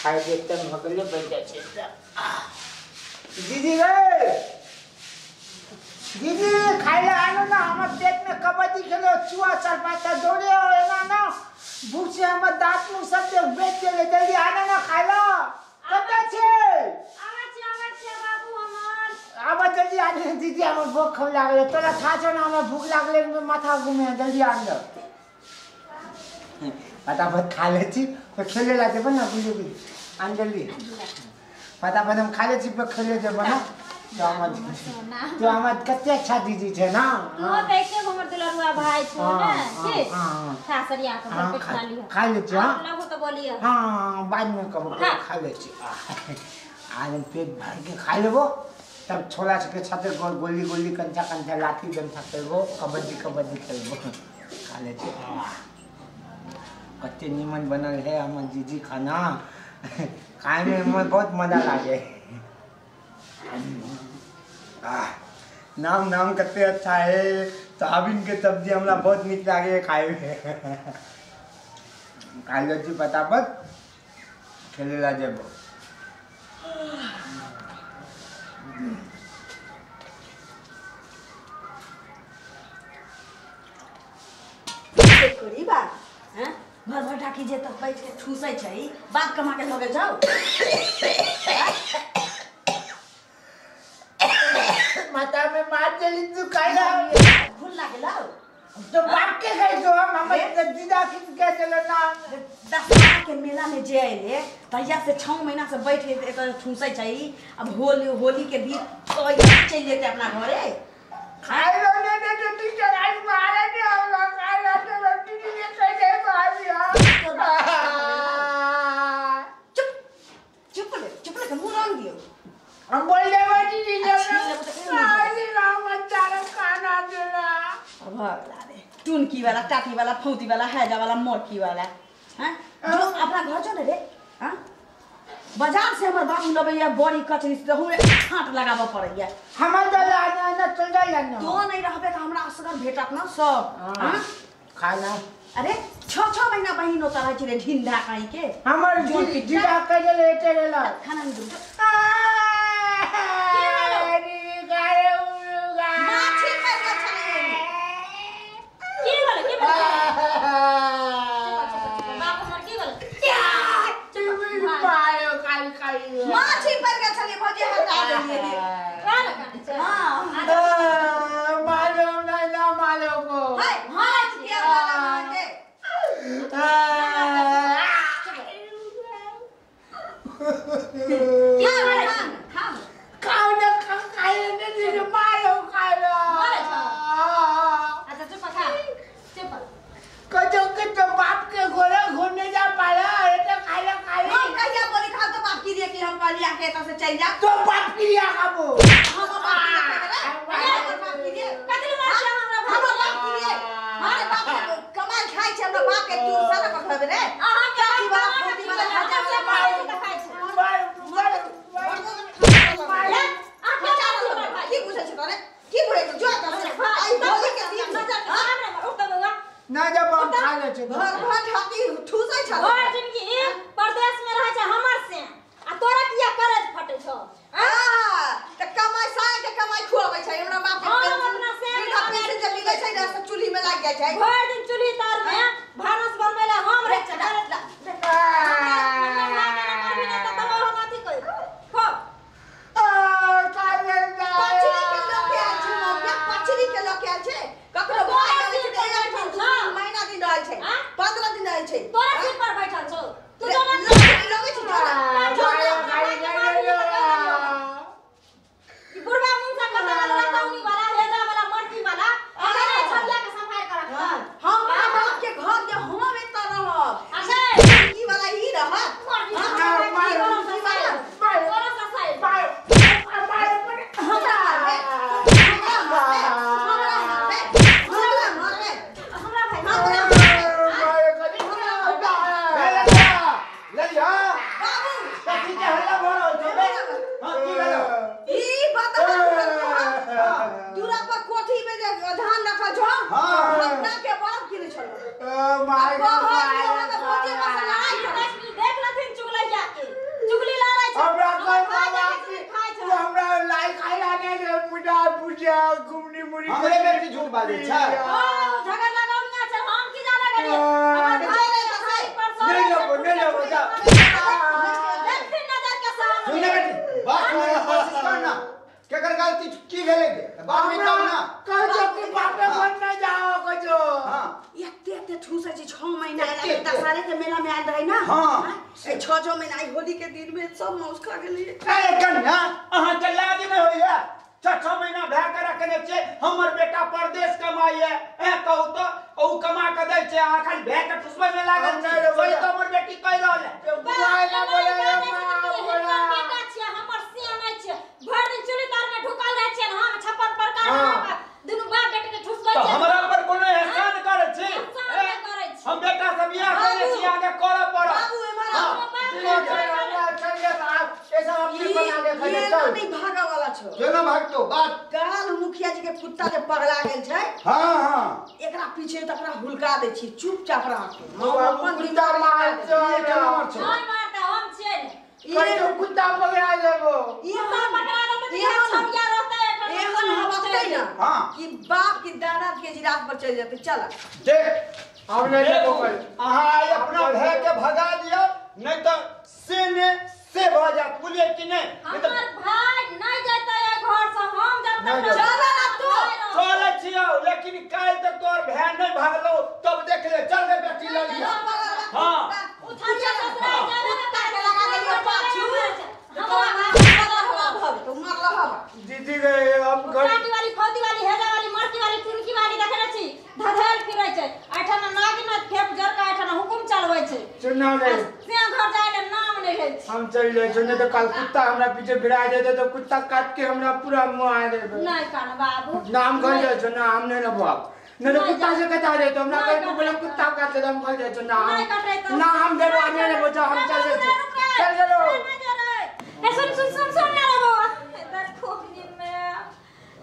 खाए के एकदम भगले बन जाए दीदी गए दीदी खाए आनो ना हमारे पेट में कबड्डी खेलो चुआ चल पाता दौड़े हो ना ना भूख से हमारे दांत मुंह सब बेच के ले जल्दी आना ना खाए लो कब छे बाबू हमार आवा जल्दी आने दीदी हमार भूख खा लागले तोरा खा छो ना हमार भूख लागले माथा घूमे जल्दी आन लो फटाफट खा ले छी तो खेले ला देबो ना बुझे बुझे आन जल्दी फटाफट हम खा ले छी पे खेले देबो ना तो हमार कते अच्छा दीदी छे ना तो कैसे हमर दुलरुआ भाई छो ना के सासरिया के पर पेट खा लियो खा ले छी हां लगो तो बोलिए हां बाद में कब खा ले छी आज पेट भर के खा लेबो तब छोला के छाते गोली गोली कंचा कंचा लाठी डंडा खेलबो कबड्डी कबड्डी खेलबो खा ले छी कते नीमन बनल है हमर जीजी खाना खाए में बहुत मजा लागे नाम नाम कते अच्छा है सोयाबीन के सब्जी हमरा बहुत नीक लागे खाए में खा लो जी फटाफट खेले ला जेबो कोरी बा हैं भर भर ढाकी जे तक बैठ के ठूसै छै बात कमा के लगे जाओ माता में मार चली तू काला भूल लागे लाओ तो बाप के गई तो हम दीदा खिच के चलो ना दशहरा के मेला में जे आइले तहिया से 6 महीना से बैठ के एक ठूसै छै अब होली के बीच तो चल जेते अपना घरे खाए लो ने टीचर आज मारे ने हम खाए लो तो रोटी ने कैसे मारिया चुप ले मुंह रंग दियो हम बोल ले बेटी जी आज राम चारा खाना देना अब ला दे टुनकी वाला टाटी वाला फौती वाला हैजा वाला मोरकी वाला हैं जो अपना घर जो रे हां बाजार से हमर बाबू लबैया बड़ी कचरी से हमरे छांट लगाबो पड़ैया हमर दल आना चल जाई ना तो नहीं रहबे त हमरा असगर भेटत न सब हां खाना अरे 6 महीना बहिन होता रह छिरे ढिंढा काई के हमर जीजा के लेते रहला खाना नहीं दू माछी खाइ के छलिए की बोले बाबू हमर की बोले माछी पर के छलिए भजे हटा देलिए हां मालूम नहीं ना मालूम को हाय हाय क्या वाला के क्या वाला खाओ खाओ ना खाए ने दीदी मारो खाए लो अच्छा चुप खा चुप कजो के तो बाप के घोड़े घूमने जा पाला ये तो खाए हम कहिया बोली खा तो बाप की रे कि हम कलिया के तो से चल जा तो बाप की लिया खाबो हम बाप की रे कतले मार हमरा बाप की रे हमारे बाप कमाल खाइ छै हमरा बाप के तू सारा कहबे रे अहाँ के वाला फोटी वाला हजार से खाइ छै की पूछे छै तोरे की बोले तू जो आई बोली के दिन ना जब हम खा ले छै घर ढाकी ठूसै छ और जिनकी परदेश में रह छै हमर से आ तोरा किया करज फटे छौ त कमाई साय के कमाई खुआबै छै हमरा बाप के अपना से पैसे जे मिलै छै ना सब चूल्ही में लाग जाय छै भर दिन चूल्ही तार में भानस बनबै ले हम रह छै पछली के लोग आयल छै ककरो भाई महीना दिन रहै छै 15 दिन रहै छै तोरा सिर पर बैठल छौ तू जमा लगै छै तोरा बुढ़वा मुंसा का लताउनी वाला हेजा वाला मरकी वाला अरे छलिया के सफाई कर हम बाप के घर के हम एता रहब अच्छा की वाला ही रहत तोरा सफाई हमरा भाई ठूसे छी 6 महीना लगे दशहरे के मेला में आल रहे ना हां 6 महीना आई होली के दिन में सब मौस खा गेली ए कन्या अहां के लाज नहीं होइया 6 महीना भए के रखने छे हमर बेटा परदेश कमाई है ए कहू तो ओ कमा के दै छे आखन भए के ठुसबे में लागल छै वही तो हमर बेटी कह रहल है बुआई ना बोले बोला बेटा छे हमर सियाना छे भर दिन चुली तार में ढुकल रह छे हम छप्पर पर का दुनु बाप बेटी के ठुसबे तो हमरा पर कोनो एहसान करे छी हम बेटा से बियाह करे छी आगे करब पड़ो बाबू एमारा ऐसा अपने बना के खाए चल नहीं भागा वाला छो केना भागतो बात काल मुखिया जी के कुत्ता जे पगला गेल छै हां एकरा पीछे तकरा हुलका दे छी चुपचाप रह बाबू कुत्ता मार चल नहीं मारता हम छे ये तो कुत्ता पकड़ा लेबो ये पकड़ा दो तो छमिया रहता है एहन हवकते ना हां कि बाप की दाना के जिराफ पर चल जाते चल देख हमने देखो अहां अपना भय के भगा दियो नहीं तो से भ जात बोलिए कि नहीं हमर भाई नहीं जाता है घर से हम जब तक चल ना तू चल छियो लेकिन काल तक तोर भय नहीं भागलो तब देख ले चल रे बेटी ले लिया हां उठा जा ससुरा जाने लगा गेलियो पाछू तो मर रहा दीदी गए हम घर काटी वाली खोदी वाली हेजा वाली मरकी वाली तुनकी वाली देखले छी धधल फिरै छै आठना नागिन फेप जर का आठना हुकुम चलबै छै सुना रे से घर जाय ले नाम नहीं ले हम चल ले सुने तो कल कुत्ता हमरा पीछे भिड़ा देते तो कुत्ता काट के हमरा पूरा मुंह आ देबे नहीं कान बाबू नाम कर दे सुना हमने न बाप नहीं तो कुत्ता से कटा दे तो हमरा कल को बोले कुत्ता काट दे हम कर दे सुना ना हम देबो आने ने बोझा हम चल दे चल चलो ए सुन ना बाबा देखो में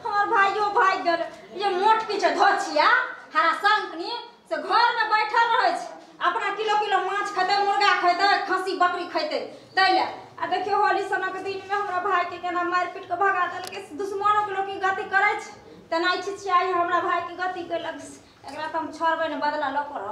हमर भाइयो भाई गल ये मोट पीछे धोछिया हरा संकनी से घर में बैठल रहे छै अपना किलो माछ खैते मुर्गा खैते खस्सी बकरी खैते तैले आ देखियो होली सना के दिन में हमरा भाई के केना मार पीट के भगा देल के दुश्मनों के लोग की गति करे छै तना इच्छा हमरा भाई के गति के लग एकरा त हम छोड़बे ने बदला ल कर